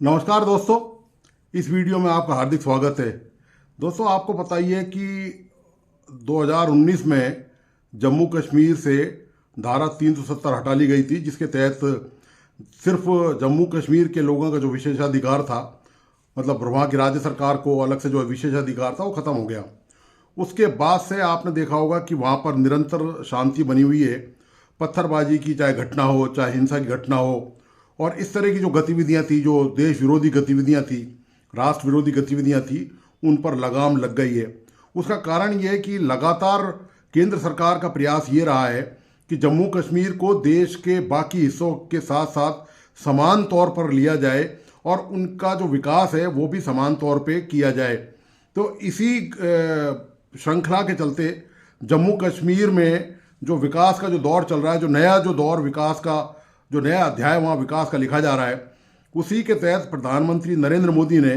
नमस्कार दोस्तों, इस वीडियो में आपका हार्दिक स्वागत है। दोस्तों, आपको पता ही है कि 2019 में जम्मू कश्मीर से धारा 370 हटा ली गई थी, जिसके तहत सिर्फ जम्मू कश्मीर के लोगों का जो विशेषाधिकार था, मतलब वहाँ की राज्य सरकार को अलग से जो विशेषाधिकार था, वो ख़त्म हो गया। उसके बाद से आपने देखा होगा कि वहाँ पर निरंतर शांति बनी हुई है। पत्थरबाजी की चाहे घटना हो, चाहे हिंसा की घटना हो, और इस तरह की जो गतिविधियां थी, जो देश विरोधी गतिविधियां थी, राष्ट्र विरोधी गतिविधियां थी, उन पर लगाम लग गई है। उसका कारण ये है कि लगातार केंद्र सरकार का प्रयास ये रहा है कि जम्मू कश्मीर को देश के बाकी हिस्सों के साथ साथ समान तौर पर लिया जाए और उनका जो विकास है वो भी समान तौर पे किया जाए। तो इसी श्रृंखला के चलते जम्मू कश्मीर में जो विकास का जो दौर चल रहा है, जो नया जो दौर विकास का, जो नया अध्याय वहाँ विकास का लिखा जा रहा है, उसी के तहत प्रधानमंत्री नरेंद्र मोदी ने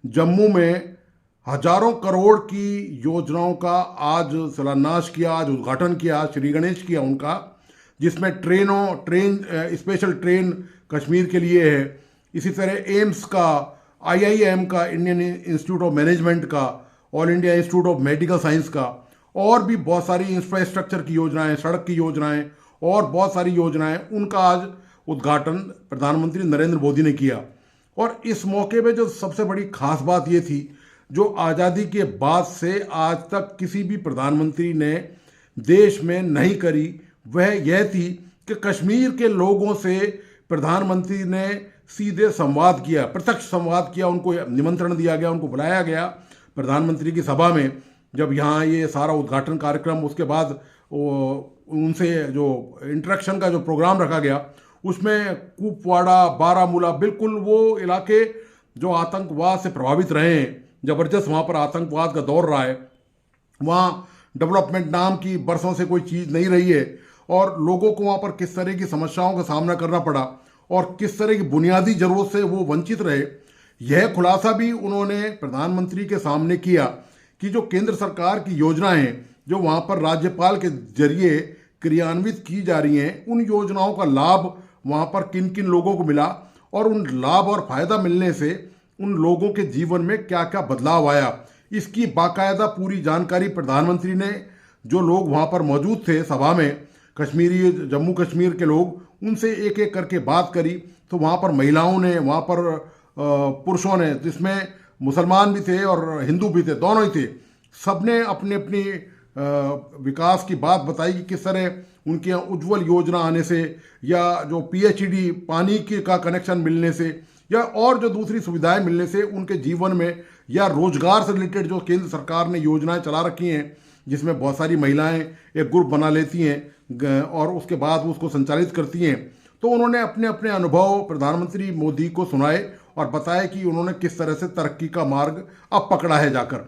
जम्मू में हजारों करोड़ की योजनाओं का आज शिलान्यास किया, आज उद्घाटन किया, श्री गणेश किया उनका, जिसमें ट्रेन स्पेशल ट्रेन कश्मीर के लिए है। इसी तरह एम्स का, आईआईएम का, इंडियन इंस्टीट्यूट ऑफ मैनेजमेंट का, all India institute of medical science का, और भी बहुत सारी इंफ्रास्ट्रक्चर की योजनाएं, सड़क की योजनाएं और बहुत सारी योजनाएं, उनका आज उद्घाटन प्रधानमंत्री नरेंद्र मोदी ने किया। और इस मौके पे जो सबसे बड़ी खास बात ये थी, जो आज़ादी के बाद से आज तक किसी भी प्रधानमंत्री ने देश में नहीं करी, वह यह थी कि कश्मीर के लोगों से प्रधानमंत्री ने सीधे संवाद किया, प्रत्यक्ष संवाद किया। उनको निमंत्रण दिया गया, उनको बुलाया गया प्रधानमंत्री की सभा में। जब यहाँ ये सारा उद्घाटन कार्यक्रम, उसके बाद उनसे जो इंटरेक्शन का जो प्रोग्राम रखा गया, उसमें कुपवाड़ा, बारामूला, बिल्कुल वो इलाके जो आतंकवाद से प्रभावित रहे हैं, ज़बरदस्त वहाँ पर आतंकवाद का दौर रहा है, वहाँ डेवलपमेंट नाम की बरसों से कोई चीज़ नहीं रही है, और लोगों को वहाँ पर किस तरह की समस्याओं का सामना करना पड़ा और किस तरह की बुनियादी ज़रूरत से वो वंचित रहे, यह खुलासा भी उन्होंने प्रधानमंत्री के सामने किया कि जो केंद्र सरकार की योजनाएं हैं, जो वहाँ पर राज्यपाल के जरिए क्रियान्वित की जा रही हैं, उन योजनाओं का लाभ वहाँ पर किन किन लोगों को मिला और उन लाभ और फायदा मिलने से उन लोगों के जीवन में क्या क्या बदलाव आया, इसकी बाकायदा पूरी जानकारी प्रधानमंत्री ने, जो लोग वहाँ पर मौजूद थे सभा में, कश्मीरी, जम्मू कश्मीर के लोग, उनसे एक एक करके बात करी। तो वहाँ पर महिलाओं ने, वहाँ पर पुरुषों ने, जिसमें मुसलमान भी थे और हिंदू भी थे, दोनों ही थे, सबने अपनी अपनी विकास की बात बताई कि किस तरह उनके यहाँ उज्ज्वल योजना आने से, या जो पीएचईडी पानी के का कनेक्शन मिलने से, या और जो दूसरी सुविधाएं मिलने से उनके जीवन में, या रोजगार से रिलेटेड जो केंद्र सरकार ने योजनाएं चला रखी हैं, जिसमें बहुत सारी महिलाएं एक ग्रुप बना लेती हैं और उसके बाद उसको संचालित करती हैं। तो उन्होंने अपने अपने अनुभव प्रधानमंत्री मोदी को सुनाए और बताया कि उन्होंने किस तरह से तरक्की का मार्ग अब पकड़ा है जाकर।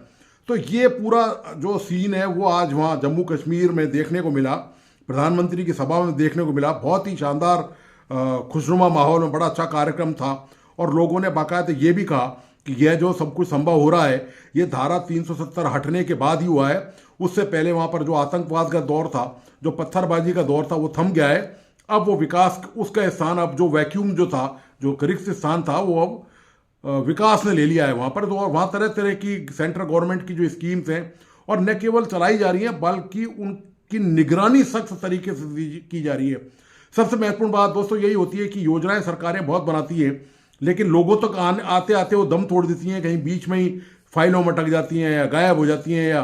तो ये पूरा जो सीन है वो आज वहाँ जम्मू कश्मीर में देखने को मिला, प्रधानमंत्री की सभा में देखने को मिला। बहुत ही शानदार खुशनुमा माहौल में बड़ा अच्छा कार्यक्रम था, और लोगों ने बाकायदा ये भी कहा कि यह जो सब कुछ संभव हो रहा है, ये धारा 370 हटने के बाद ही हुआ है। उससे पहले वहाँ पर जो आतंकवाद का दौर था, जो पत्थरबाजी का दौर था, वो थम गया है। अब वो विकास, उसका स्थान, अब जो वैक्यूम जो था, जो रिक्त स्थान था, वो अब विकास ने ले लिया है वहाँ पर। तो वहाँ तरह तरह की सेंट्रल गवर्नमेंट की जो स्कीम्स हैं, और न केवल चलाई जा रही हैं बल्कि उनकी निगरानी सख्त तरीके से की जा रही है। सबसे महत्वपूर्ण बात दोस्तों यही होती है कि योजनाएं सरकारें बहुत बनाती हैं, लेकिन लोगों तक आते आते वो दम तोड़ देती हैं, कहीं बीच में ही फाइलों में अटक जाती हैं, या गायब हो जाती हैं, या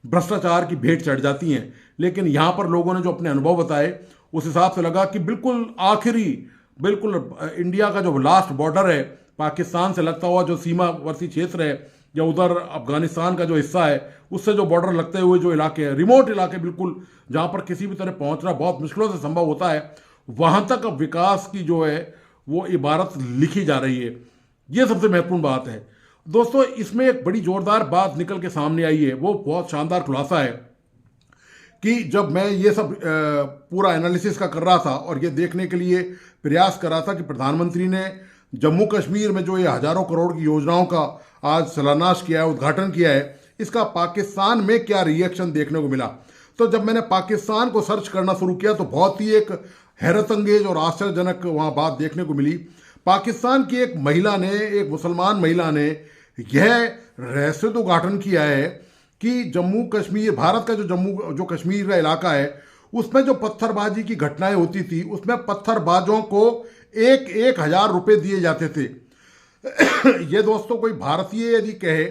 भ्रष्टाचार की भेंट चढ़ जाती हैं। लेकिन यहाँ पर लोगों ने जो अपने अनुभव बताए, उस हिसाब से लगा कि बिल्कुल आखिरी, बिल्कुल इंडिया का जो लास्ट बॉर्डर है, पाकिस्तान से लगता हुआ जो सीमावर्ती क्षेत्र है, या उधर अफगानिस्तान का जो हिस्सा है, उससे जो बॉर्डर लगते हुए जो इलाके हैं, रिमोट इलाके बिल्कुल, जहाँ पर किसी भी तरह पहुँचना बहुत मुश्किलों से संभव होता है, वहाँ तक अब विकास की जो है वो इबारत लिखी जा रही है। ये सबसे महत्वपूर्ण बात है दोस्तों। इसमें एक बड़ी जोरदार बात निकल के सामने आई है, वो बहुत शानदार खुलासा है कि जब मैं ये सब पूरा एनालिसिस का कर रहा था और ये देखने के लिए प्रयास कर रहा था कि प्रधानमंत्री ने जम्मू कश्मीर में जो ये हजारों करोड़ की योजनाओं का आज शिलान्यास किया है, उद्घाटन किया है, इसका पाकिस्तान में क्या रिएक्शन देखने को मिला। तो जब मैंने पाकिस्तान को सर्च करना शुरू किया तो बहुत ही एक हैरत अंगेज और आश्चर्यजनक वहाँ बात देखने को मिली। पाकिस्तान की एक महिला ने, एक मुसलमान महिला ने यह रहस्य उद्घाटन किया है कि जम्मू कश्मीर, भारत का जो कश्मीर का इलाका है, उसमें जो पत्थरबाजी की घटनाएं होती थी, उसमें पत्थरबाजों को 1,000 रुपए दिए जाते थे। ये दोस्तों कोई भारतीय यदि कहे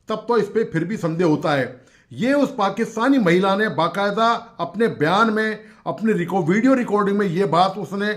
तब तो इस पर फिर भी संदेह होता है। ये उस पाकिस्तानी महिला ने बाकायदा अपने बयान में, अपने वीडियो रिकॉर्डिंग में ये बात उसने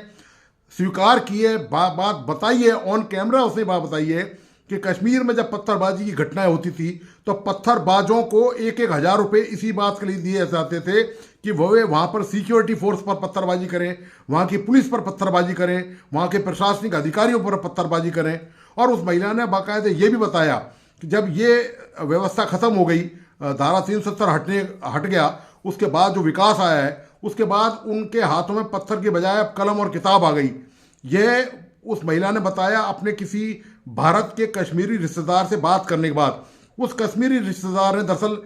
स्वीकार की है, बात बताई है, ऑन कैमरा उसने बात बताई है कि कश्मीर में जब पत्थरबाजी की घटनाएं होती थी तो पत्थरबाजों को 1,000 रुपए इसी बात के लिए दिए जाते थे कि वह वहाँ पर सिक्योरिटी फोर्स पर पत्थरबाजी करें, वहाँ की पुलिस पर पत्थरबाजी करें, वहाँ के प्रशासनिक अधिकारियों पर पत्थरबाजी करें। और उस महिला ने बाकायदा ये भी बताया कि जब ये व्यवस्था खत्म हो गई, धारा 370 हट गया, उसके बाद जो विकास आया है, उसके बाद उनके हाथों में पत्थर के बजाय अब कलम और किताब आ गई। यह उस महिला ने बताया अपने किसी भारत के कश्मीरी रिश्तेदार से बात करने के बाद। उस कश्मीरी रिश्तेदार ने दरअसल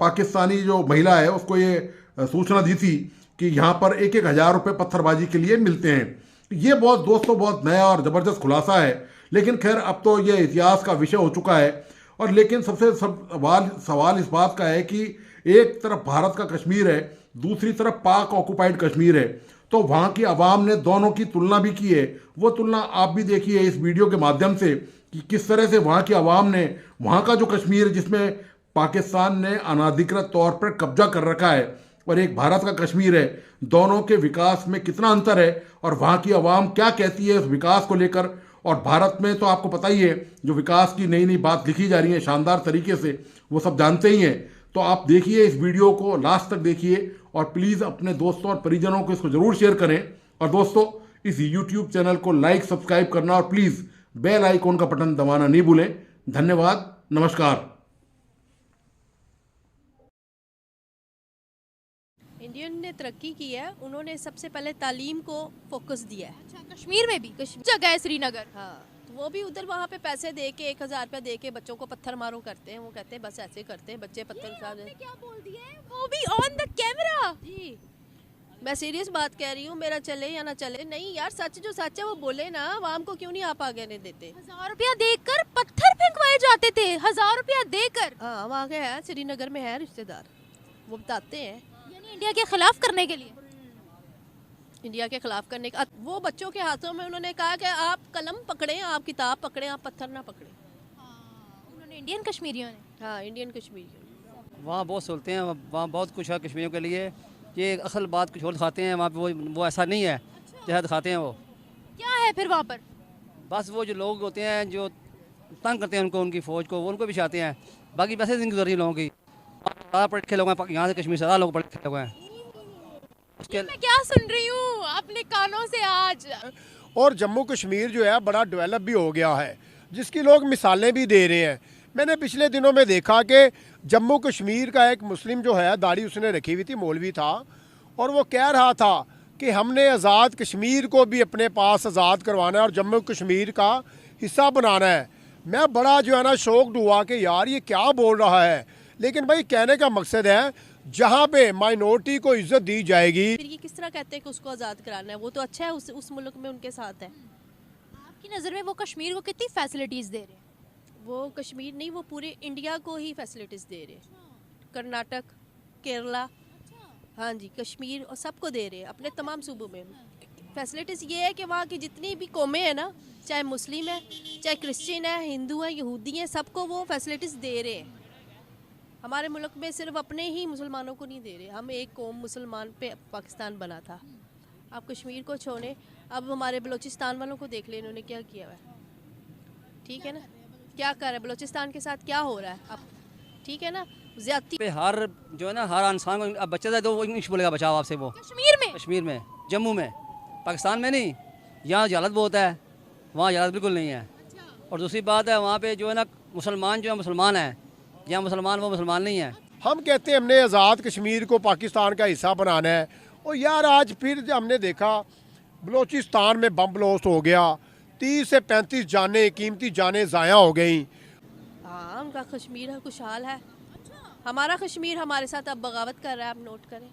पाकिस्तानी जो महिला है उसको ये सूचना दी थी कि यहाँ पर 1,000 रुपये पत्थरबाजी के लिए मिलते हैं। ये बहुत दोस्तों बहुत नया और ज़बरदस्त खुलासा है, लेकिन खैर अब तो ये इतिहास का विषय हो चुका है। और लेकिन सबसे सवाल इस बात का है कि एक तरफ भारत का कश्मीर है, दूसरी तरफ पाक ऑक्युपाइड कश्मीर है, तो वहाँ की आवाम ने दोनों की तुलना भी की है। वो तुलना आप भी देखिए इस वीडियो के माध्यम से कि किस तरह से वहाँ की आवाम ने वहाँ का जो कश्मीर जिसमें पाकिस्तान ने अनाधिकृत तौर पर कब्जा कर रखा है और एक भारत का कश्मीर है, दोनों के विकास में कितना अंतर है और वहाँ की आवाम क्या कहती है उस विकास को लेकर। और भारत में तो आपको पता ही है जो विकास की नई नई बात लिखी जा रही है शानदार तरीके से, वो सब जानते ही हैं। तो आप देखिए इस वीडियो को लास्ट तक देखिए और प्लीज़ अपने दोस्तों और परिजनों को इसको ज़रूर शेयर करें। और दोस्तों इस YouTube चैनल को लाइक सब्सक्राइब करना और प्लीज़ बेल आइकॉन का बटन दबाना नहीं भूलें। धन्यवाद, नमस्कार। इंडियन ने तरक्की की है, उन्होंने सबसे पहले तालीम को फोकस दिया है। अच्छा, कश्मीर में भी जगह है श्रीनगर। हाँ, तो वो भी उधर वहाँ पे पैसे दे के 1,000 रुपया दे के बच्चों को पत्थर मारो करते हैं। वो कहते हैं बस ऐसे करते हैं बच्चे पत्थर क्या बोल दिया है, वो भी ऑन द कैमरा। जी मैं सीरियस बात कह रही हूँ, मेरा चले या ना चले, नहीं यार सच जो सच है वो बोले ना, आवाम को क्यों नहीं आप आगे नहीं देते। 1,000 रुपया देकर पत्थर फेंकवाए जाते थे, 1,000 रुपया देकर। हाँ वहाँ के है, श्रीनगर में है रिश्तेदार, वो बताते हैं। यानी इंडिया के खिलाफ करने के लिए, इंडिया के खिलाफ करने का, वो बच्चों के हाथों में उन्होंने कहा कि आप कलम पकड़ें, आप किताब पकड़ें, आप पत्थर ना पकड़ें। उन्होंने इंडियन कश्मीरियों ने। हाँ इंडियन कश्मीरी। वहाँ बहुत सहूलतें हैं, वहाँ बहुत कुछ है कश्मीरियों के लिए। ये असल बात कुछ और दिखाते हैं, वहाँ पे वो ऐसा नहीं है जैसा दिखाते हैं। वो क्या है फिर वहाँ पर? बस वो जो लोग होते हैं जो तंग करते हैं उनको, उनकी फ़ौज को, वो उनको भी चाहते हैं। बाकी वैसे जिंदगी गुजर रही है लोगों की, ज़्यादा पढ़े लिखे लोग हैं यहाँ से, कश्मीर से ज़्यादा लोग पढ़े लिखे लोग हैं। उसके मैं क्या सुन रही हूँ अपने कानों से आज। और जम्मू कश्मीर जो है बड़ा डेवलप भी हो गया है, जिसकी लोग मिसालें भी दे रहे हैं। मैंने पिछले दिनों में देखा कि जम्मू कश्मीर का एक मुस्लिम जो है, दाढ़ी उसने रखी हुई थी, मौलवी था, और वो कह रहा था कि हमने आज़ाद कश्मीर को भी अपने पास आज़ाद करवाना है और जम्मू कश्मीर का हिस्सा बनाना है। मैं बड़ा जो है ना शौक हुआ कि यार ये क्या बोल रहा है। लेकिन भाई कहने का मकसद है जहाँ पे माइनॉरिटी को इज्जत दी जाएगी। फिर ये किस तरह कहते हैं कि उसको आज़ाद कराना है, वो तो अच्छा है उस मुल्क में उनके साथ है। आपकी नज़र में वो कश्मीर को कितनी फैसिलिटीज़ दे रहे हैं? वो कश्मीर नहीं, वो पूरे इंडिया को ही फैसिलिटीज़ दे रहे हैं। कर्नाटक, केरला, हाँ जी, कश्मीर और सबको दे रहे हैं, अपने तमाम सूबों में। फैसिलिटीज़ ये है कि वहाँ की जितनी भी कौमें हैं ना, चाहे मुस्लिम है, चाहे क्रिश्चियन है, हिंदू है, यहूदी हैं, सबको वो फैसिलिटीज़ दे रहे हैं। हमारे मुल्क में सिर्फ अपने ही मुसलमानों को नहीं दे रहे। हम एक कौम मुसलमान पे पाकिस्तान बना था। आप कश्मीर को छोड़ें, अब हमारे बलूचिस्तान वालों को देख लें, इन्होंने क्या किया हुआ है। ठीक है ना, क्या कर रहे हैं बलूचिस्तान के साथ, क्या हो रहा है अब, ठीक है ना, ज्यादती पे हर जो है ना, हर इंसान को, अब बच्चा तो वो इंग्लिश बोलेगा बचाओ आपसे। वो कश्मीर में, जम्मू में, पाकिस्तान में नहीं। यहाँ जहालत बहुत है, वहाँ जहालत बिल्कुल नहीं है। और दूसरी बात है वहाँ पे जो है ना, मुसलमान जो है मुसलमान है, यहाँ मुसलमान वो मुसलमान नहीं है। हम कहते हैं हमने आज़ाद कश्मीर को पाकिस्तान का हिस्सा बनाना है, और यार आज फिर हमने देखा बलूचिस्तान में बम ब्लास्ट हो गया, 30 से 35 जानें, कीमती जानें ज़ाया हो गई। हाँ उनका कश्मीर है, खुशहाल है। हमारा कश्मीर हमारे साथ अब बगावत कर रहा है, आप नोट करें।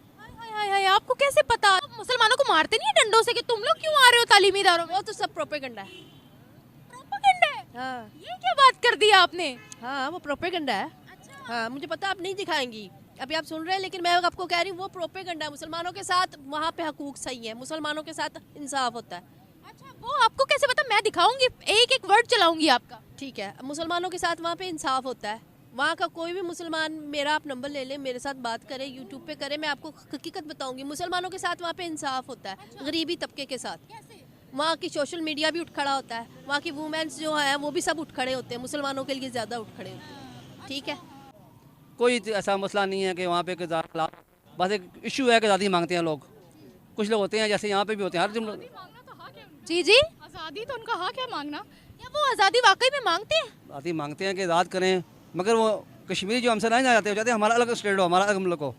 हाय हाय, आपको कैसे पता? आप मुसलमानों को मारते नहीं है डंडों से कि तुम लोग क्यों आ रहे हो तालीमी इदारों में? वो तो सब प्रोपेगेंडा है। प्रोपेगेंडा है? हाँ ये क्या बात कर दी आपने? हाँ, वो प्रोपेगेंडा है। हाँ, मुझे पता आप नहीं दिखाएंगी, अभी आप सुन रहे हैं, लेकिन मैं आपको कह रही हूँ वो प्रोपेगेंडा है। मुसलमानों के साथ वहाँ पे हकूक सही है, मुसलमानों के साथ इंसाफ होता है। अच्छा, वो आपको कैसे पता? मैं दिखाऊंगी, एक एक वर्ड चलाऊंगी आपका। ठीक है, मुसलमानों के साथ वहाँ पे इंसाफ होता है। वहाँ का कोई भी मुसलमान, मेरा आप नंबर ले लें, मेरे साथ बात करे, यूट्यूब पे करे, मैं आपको हकीकत बताऊंगी। मुसलमानों के साथ वहाँ पे इंसाफ होता है, गरीबी तबके के साथ। वहाँ की सोशल मीडिया भी उठ खड़ा होता है, वहाँ की वुमेन्स जो हैं वो भी सब उठ खड़े होते हैं, मुसलमानों के लिए ज़्यादा उठ खड़े होते हैं। ठीक है, कोई ऐसा मसला नहीं है कि वहाँ पे बस एक इशू है कि आज़ादी मांगते हैं लोग। कुछ लोग होते हैं जैसे यहाँ पे भी होते हैं, हर जुम्मन जी जी, आज़ादी तो उनका हक है मांगना। क्या वो आज़ादी वाकई में मांगते हैं? आज़ादी मांगते हैं कि आज़ाद करें, मगर वो कश्मीरी जो हमसे नहीं जाते हो, चाहते हैं हमारा अलग स्टेट हो, हमारा अलग मुल्क हो।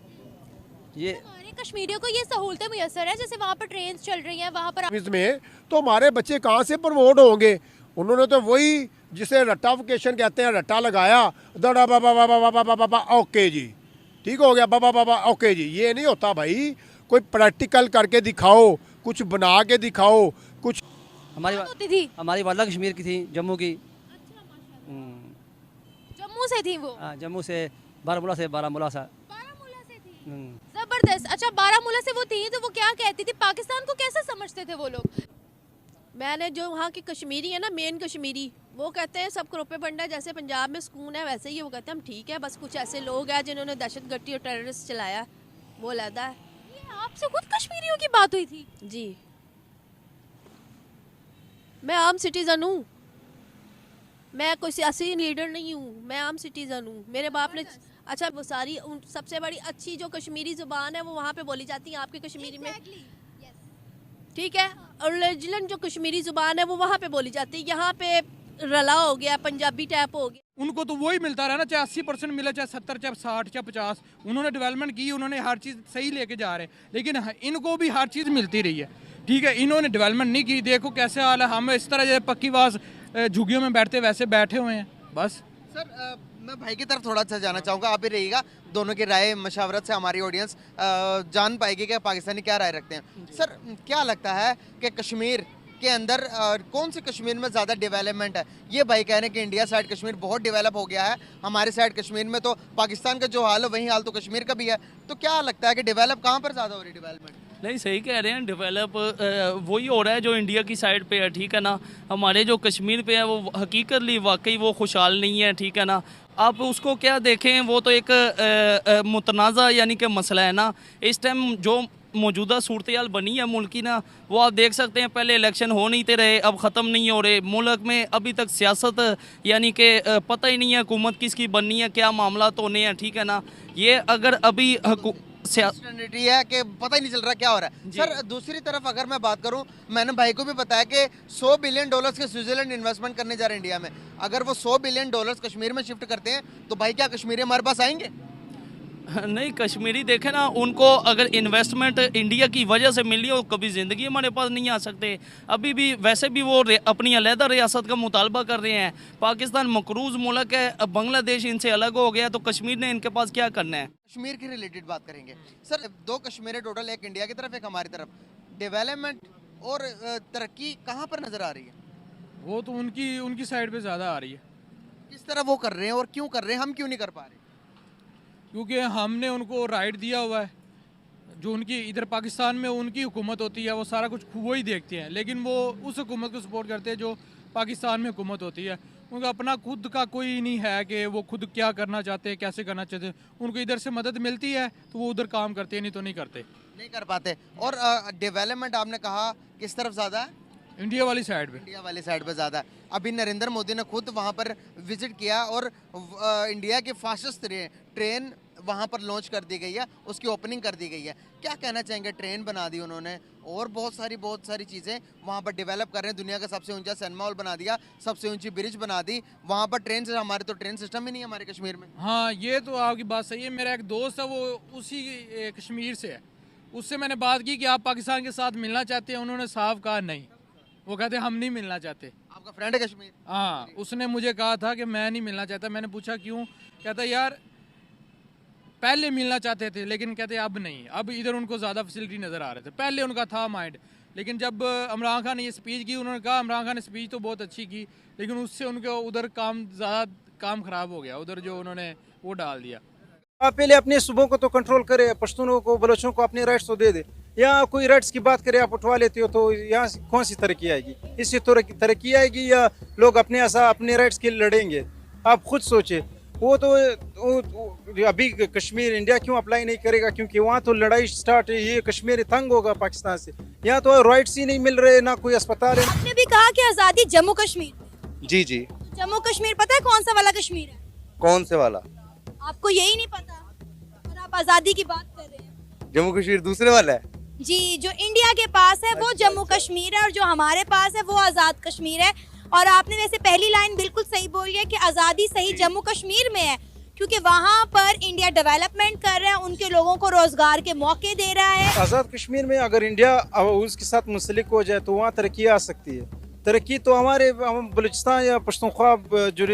ये हमारे कश्मीरियों को ये सहूलतें मुयसर है, जैसे वहाँ पर ट्रेन चल रही हैं, वहाँ पर इसमें तो हमारे बच्चे कहाँ से प्रमोट होंगे? उन्होंने तो वही जिसे रट्टाफिकेशन कहते हैं, रट्टा लगाया, दड़ा बाबा बाबा बाबा बाबा बाबा ओके जी, ठीक हो गया, बाबा बाबा ओके जी। ये नहीं होता भाई, कोई प्रैक्टिकल करके दिखाओ, कुछ बना के दिखाओ, कुछ। होती थी। हमारी वालदा कश्मीर की थी, जम्मू की। जम्मू से थी वो? हाँ, जम्मू से, बारामूला से। बारामूला से थी। जबरदस्त। अच्छा, बारामूला से वो थी, तो वो क्या कहती थी? पाकिस्तान को कैसे समझते थे वो लोग? मैंने जो वहाँ की कश्मीरी है ना, मेन कश्मीरी, वो कहते हैं सब प्रोपेगेंडा, जैसे पंजाब में सुकून है वैसे ही वो कहते हैं हम ठीक है, बस कुछ ऐसे लोग हैं जिन्होंने दहशतगर्दी और टेररिस्ट चलाया, वो अलहदा है। ये आपसे खुद कश्मीरियों की बात हुई थी? जी, मैं आम सिटीज़न हूँ, मैं कोई सियासी लीडर नहीं हूँ, मैं आम सिटीज़न हूँ। मेरे बाप ने, अच्छा, वो सारी सबसे बड़ी अच्छी जो कश्मीरी ज़ुबान है वो वहाँ पे बोली जाती है, आपकी कश्मीरी में, ठीक है। और ओरिजिनल जो कश्मीरी ज़ुबान है वो वहाँ पे बोली जाती है, यहाँ पे रला हो गया, पंजाबी टाइप हो गया। उनको तो वही मिलता रहा ना, चाहे 80% मिले, चाहे 70, चाहे 60, चाहे 50। उन्होंने डेवलपमेंट की, उन्होंने हर चीज़ सही लेके जा रहे हैं, लेकिन इनको भी हर चीज़ मिलती रही है। ठीक है, इन्होंने डेवलपमेंट नहीं की, देखो कैसे हाल है। हम इस तरह जैसे पक्की बास झुग्गियों में बैठते वैसे बैठे हुए हैं बस। सर मैं भाई की तरफ थोड़ा सा जाना चाहूँगा, आप ही रहिएगा, दोनों की राय मशावरत से हमारी ऑडियंस जान पाएगी कि पाकिस्तानी क्या राय रखते हैं। सर क्या लगता है कि कश्मीर के अंदर कौन से कश्मीर में ज़्यादा डेवलपमेंट है? ये भाई कह रहे हैं कि इंडिया साइड कश्मीर बहुत डेवलप हो गया है, हमारे साइड कश्मीर में तो पाकिस्तान का जो हाल है वही हाल तो कश्मीर का भी है, तो क्या लगता है कि डेवलप कहाँ पर ज़्यादा हो रही है डेवलपमेंट? नहीं, सही कह रहे हैं, डेवलप वही हो रहा है जो इंडिया की साइड पे है, ठीक है ना। हमारे जो कश्मीर पे है वो हकीकतली वाकई वो खुशहाल नहीं है, ठीक है ना। आप उसको क्या देखें, वो तो एक मुतनाज़ा यानी कि मसला है ना। इस टाइम जो मौजूदा सूरत हाल बनी है मुल्क की ना, वो आप देख सकते हैं, पहले इलेक्शन हो नहीं थे रहे, अब ख़त्म नहीं हो रहे। मुल्क में अभी तक सियासत यानी कि पता ही नहीं है हुकूमत किसकी बननी है, क्या मामला तो होने हैं, ठीक है ना। ये अगर अभी अनसर्टेनिटी है कि पता ही नहीं चल रहा क्या हो रहा है। सर दूसरी तरफ अगर मैं बात करूं, मैंने भाई को भी बताया कि $100 बिलियन के स्विट्जरलैंड इन्वेस्टमेंट करने जा रहे हैं इंडिया में। अगर वो $100 बिलियन कश्मीर में शिफ्ट करते हैं तो भाई क्या कश्मीरी हमारे पास आएंगे? नहीं, कश्मीरी देखे ना, उनको अगर इन्वेस्टमेंट इंडिया की वजह से मिली हो, कभी ज़िंदगी हमारे पास नहीं आ सकते। अभी भी वैसे भी वो अपनी अलहदा रियासत का मुतालबा कर रहे हैं। पाकिस्तान मकरूज मुल्क है, अब बांग्लादेश इनसे अलग हो गया, तो कश्मीर ने इनके पास क्या करना है? कश्मीर के रिलेटेड बात करेंगे सर, 2 कश्मीर है टोटल, एक इंडिया की तरफ एक हमारी तरफ। डेवलपमेंट और तरक्की कहाँ पर नज़र आ रही है? वो तो उनकी साइड पे ज़्यादा आ रही है। किस तरह वो कर रहे हैं और क्यों कर रहे हैं, हम क्यों नहीं कर पा रहे? क्योंकि हमने उनको राइट दिया हुआ है, जो उनकी इधर पाकिस्तान में उनकी हुकूमत होती है वो सारा कुछ वो ही देखते हैं, लेकिन वो उस हुकूमत को सपोर्ट करते हैं जो पाकिस्तान में हुकूमत होती है। उनका अपना खुद का कोई नहीं है कि वो खुद क्या करना चाहते हैं, कैसे करना चाहते हैं। उनको इधर से मदद मिलती है तो वो उधर काम करते हैं, नहीं तो नहीं करते, नहीं कर पाते। और डेवलपमेंट आपने कहा किस तरफ ज़्यादा है? इंडिया वाली साइड पे। इंडिया वाली साइड पे ज़्यादा है। अभी नरेंद्र मोदी ने खुद वहाँ पर विजिट किया और इंडिया की फास्टेस्ट ट्रेन वहाँ पर लॉन्च कर दी गई है, उसकी ओपनिंग कर दी गई है। क्या कहना चाहेंगे? ट्रेन बना दी उन्होंने और बहुत सारी चीज़ें वहाँ पर डेवलप कर रहे हैं। दुनिया का सबसे ऊंचा सिनेमा हॉल बना दिया, सबसे ऊंची ब्रिज बना दी वहाँ पर। ट्रेन से हमारे तो ट्रेन सिस्टम ही नहीं है हमारे कश्मीर में। हाँ, ये तो आपकी बात सही है। मेरा एक दोस्त है, वो उसी कश्मीर से है, उससे मैंने बात की कि आप पाकिस्तान के साथ मिलना चाहते हैं, उन्होंने साफ कहा नहीं, वो कहते हम नहीं मिलना चाहते। आपका फ्रेंड है कश्मीर? हाँ, उसने मुझे कहा था कि मैं नहीं मिलना चाहता। मैंने पूछा क्यों, कहता यार पहले मिलना चाहते थे लेकिन कहते अब नहीं, अब इधर उनको ज़्यादा फैसिलिटी नज़र आ रहे थे। पहले उनका था माइंड, लेकिन जब इमरान खान ने ये स्पीच की, उन्होंने कहा इमरान खान ने स्पीच तो बहुत अच्छी की, लेकिन उससे उनके उधर काम ख़राब हो गया, उधर जो उन्होंने वो डाल दिया। आप पहले अपने सूबों को तो कंट्रोल करें, पश्तूनों को, बलोचों को अपने राइट्स तो दे दे। यहाँ कोई राइट्स की बात करे आप उठवा लेते हो, तो यहाँ कौन सी तरक्की आएगी? इससे तरक्की आएगी या लोग अपने राइट्स के लिए लड़ेंगे? आप खुद सोचे। वो अभी कश्मीर इंडिया क्यों अप्लाई नहीं करेगा? क्योंकि वहाँ तो लड़ाई स्टार्ट है, ये कश्मीर तंग होगा पाकिस्तान से। यहाँ तो राइट्स ही नहीं मिल रहे, ना कोई अस्पताल है। आपने भी कहा कि आज़ादी जम्मू कश्मीर। जी जी। जम्मू कश्मीर पता है कौन सा वाला कश्मीर है? कौन से वाला? आपको यही नहीं पता और आप आज़ादी की बात कर रहे हैं। जम्मू कश्मीर दूसरे वाला है जी, जो इंडिया के पास है वो जम्मू कश्मीर है और जो हमारे पास है वो आज़ाद कश्मीर है। और आपने वैसे पहली लाइन बिल्कुल सही बोली है कि आज़ादी सही जम्मू कश्मीर में है, क्योंकि वहाँ पर इंडिया डेवलपमेंट कर रहा है, उनके लोगों को रोजगार के मौके दे रहा है। आज़ाद कश्मीर में अगर इंडिया उसके साथ मुंसलिक हो जाए तो वहाँ तरक्की आ सकती है। तरक्की तो हमारे बलूचिस्तान या पश्तूनख्वा जो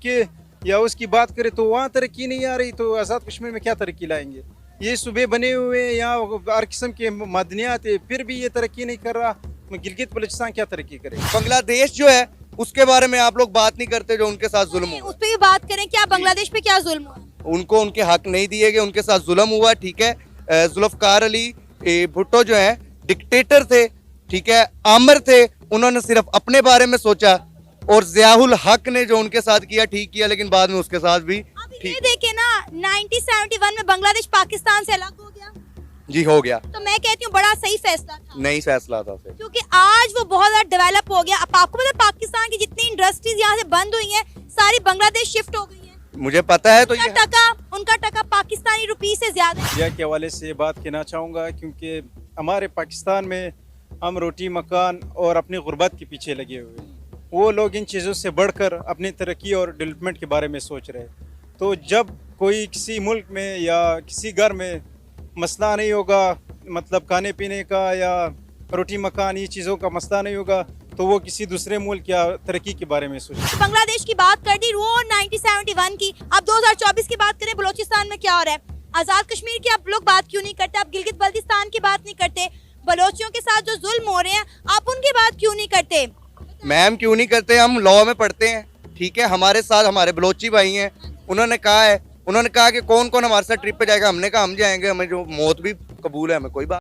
के या उसकी बात करें तो वहाँ तरक्की नहीं आ रही, तो आज़ाद कश्मीर में क्या तरक्की लाएंगे? ये सूबे बने हुए हैं, यहाँ हर किस्म के मादनियात है, फिर भी ये तरक्की नहीं कर रहा। गिलगित बलूचिस्तान क्या तरक्की करे? बांग्लादेश जो है उसके बारे में आप लोग बात नहीं करते, जो उनके साथ जुल्म हुआ। उस पर भी बात करें, क्या बांग्लादेश पे क्या जुल्म हुआ? उनको उनके हक नहीं दिए गए, उनके साथ जुल्म हुआ। ठीक है, जुल्फकार अली भुट्टो जो है डिक्टेटर थे, ठीक है, आमिर थे, उन्होंने सिर्फ अपने बारे में सोचा। और ज़ियाउल हक ने जो उनके साथ किया ठीक किया, लेकिन बाद में उसके साथ भी ये देखे ना 1971 में बांग्लादेश पाकिस्तान से अलग हो गया। जी हो गया। तो मैं कहती हूँ बड़ा सही फैसला था। नहीं फैसला था फिर, क्योंकि आज वो बहुत ज्यादा डेवलप हो गया। अब आपको पता है पाकिस्तान की जितनी इंडस्ट्रीज यहाँ से बंद हुई हैं सारी बांग्लादेश शिफ्ट हो गई हैं। मुझे पता है। तो उनका टका पाकिस्तानी रुपी से ज्यादा है। इंडिया के हवाले से बात कहना चाहूँगा, क्योंकि हमारे पाकिस्तान में हम रोटी मकान और अपनी गुर्बत के पीछे लगे हुए हैं। वो लोग इन चीज़ों से बढ़कर अपनी तरक्की और डेवलपमेंट के बारे में सोच रहे हैं। तो जब कोई किसी मुल्क में या किसी घर में मसला नहीं होगा, मतलब खाने पीने का या रोटी मकान ये चीज़ों का मसला नहीं होगा, तो वो किसी दूसरे मुल्क या तरक्की के बारे में सोचे। बांग्लादेश की बात कर दी, वो 1971 की। अब 2024 की बात करें, बलोचिस्तान में क्या हो रहा है? आज़ाद कश्मीर की आप लोग बात क्यों नहीं करते? आप गिलगित बल्तिस्तान की बात नहीं करते? बलोचियों के साथ जो जुल्म हो रहे हैं आप उनकी बात क्यों नहीं करते? मैम क्यों नहीं करते? हम लॉ में पढ़ते हैं, ठीक है। हमारे साथ हमारे बलोची भाई हैं, उन्होंने कहा कि कौन कौन हमारे साथ ट्रिप पे जाएगा। हमने कहा हम जाएंगे, हमें जो मौत भी कबूल है, हमें कोई बात